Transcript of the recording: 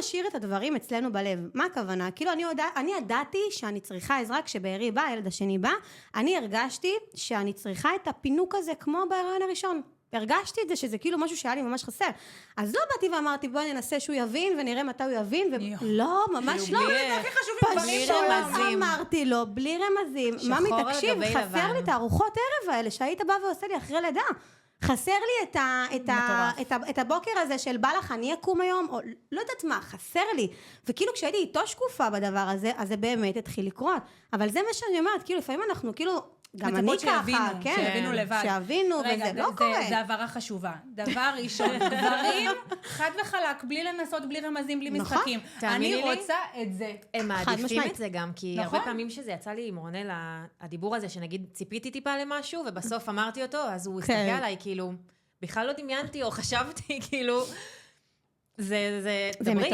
משאיר את הדברים אצלנו בלב. מה הכוונה? כאילו אני ידעתי שאני צריכה עזרה, כשבארי בא, הילד השני בא, אני הרגשתי שאני צריכה את הפינוק הזה כמו בהיריון הראשון. הרגשתי את זה שזה כאילו משהו שהיה לי ממש חסר. אז לא באתי ואמרתי, בואי ננסה שהוא יבין ונראה מתי הוא יבין, לא, ממש לא. פשוט אמרתי לו, בלי רמזים. ממי, תקשיב, חסר לי את הארוחות ערב האלה, שהיית בא ועושה לי אחרי לידה. חסר לי את הבוקר הזה של בא לך, אני אקום היום, או לא יודעת מה, חסר לי. וכאילו כשהייתי איתו שקופה בדבר הזה, אז זה באמת התחיל לקרות. אבל זה מה שאני אומרת, כאילו לפעמים אנחנו כאילו, גם אני ככה, שיבינו לבד. שיבינו, וזה לא קורה. זה הבהרה חשובה. דבר ראשון, גברים, חד וחלק, בלי לנסות, בלי רמזים, בלי משחקים. אני רוצה את זה. הם מעדיפים את זה גם, כי הרבה פעמים שזה יצא לי עם רונל, הדיבור הזה, שנגיד ציפיתי טיפה למשהו, ובסוף אמרתי אותו, אז הוא הסתכל עליי, כאילו, בכלל לא דמיינתי, או חשבתי, כאילו, זה